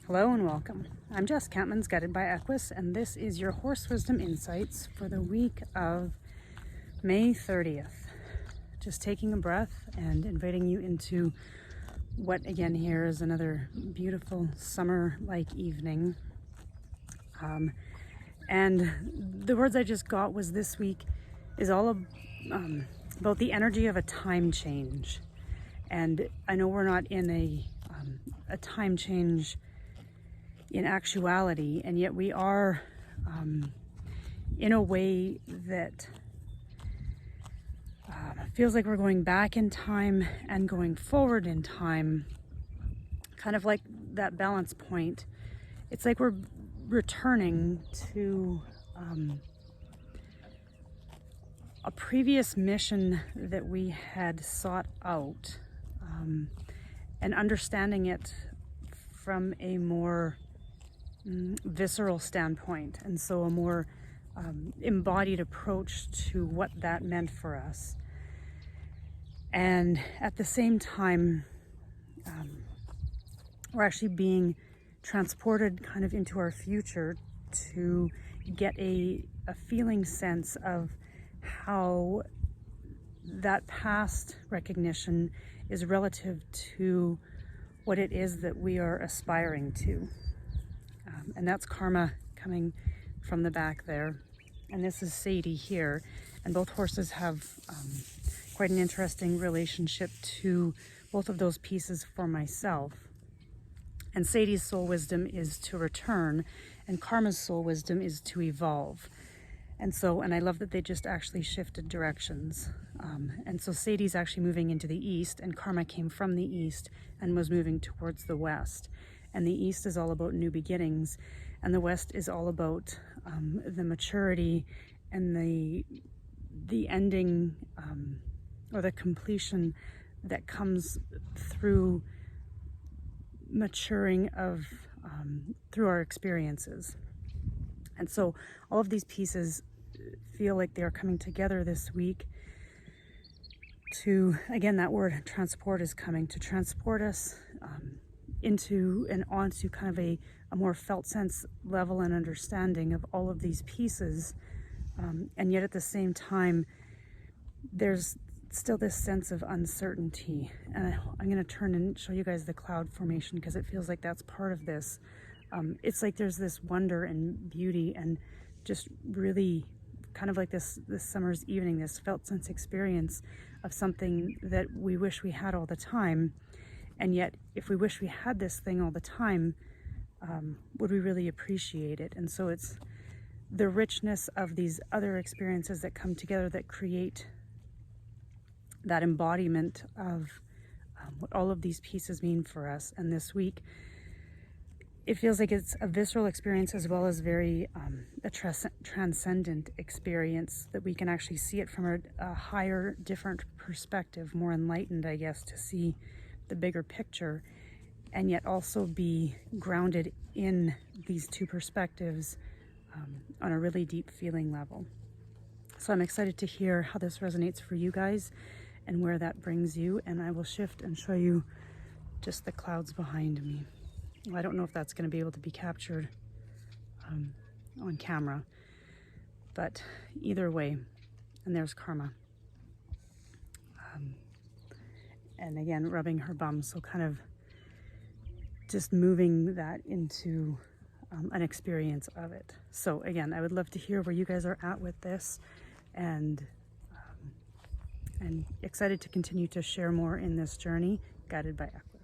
Hello and welcome. I'm Jess Campmans, guided by Equus, and this is your Horse Wisdom Insights for the week of May 30th. Just taking a breath and inviting you into what again here is another beautiful summer-like evening. And the words I just got was this week is all about the energy of a time change. And I know we're not in a time change in actuality, and yet we are in a way that feels like we're going back in time and going forward in time, kind of like that balance point. It's like we're returning to a previous mission that we had sought out, and understanding it from a more visceral standpoint, and so a more embodied approach to what that meant for us. And at the same time, we're actually being transported kind of into our future to get a feeling sense of how that past recognition is relative to what it is that we are aspiring to. And that's Karma coming from the back there. And this is Sadie here. And both horses have quite an interesting relationship to both of those pieces for myself. And Sadie's soul wisdom is to return, and Karma's soul wisdom is to evolve. And I love that they just actually shifted directions. And so Sadie's actually moving into the east, and Karma came from the east and was moving towards the west. And the east is all about new beginnings, and the west is all about the maturity and the ending or the completion that comes through maturing of through our experiences. And so all of these pieces feel like they are coming together this week to, again, that word transport is coming to transport us into and onto kind of a more felt sense level and understanding of all of these pieces. And yet at the same time, there's still this sense of uncertainty. And I'm going to turn and show you guys the cloud formation because it feels like that's part of this. It's like there's this wonder and beauty and just really kind of like this summer's evening, this felt sense experience of something that we wish we had all the time. And yet, if we wish we had this thing all the time, would we really appreciate it? And so it's the richness of these other experiences that come together that create that embodiment of what all of these pieces mean for us. And this week, it feels like it's a visceral experience as well as very a transcendent experience, that we can actually see it from a higher, different perspective, more enlightened, I guess, to see the bigger picture, and yet also be grounded in these two perspectives on a really deep feeling level. So I'm excited to hear how this resonates for you guys and where that brings you. And I will shift and show you just the clouds behind me. Well, I don't know if that's going to be able to be captured on camera, but either way. And there's Karma. And again, rubbing her bum, so kind of just moving that into an experience of it. So again, I would love to hear where you guys are at with this, and excited to continue to share more in this journey, guided by Equus.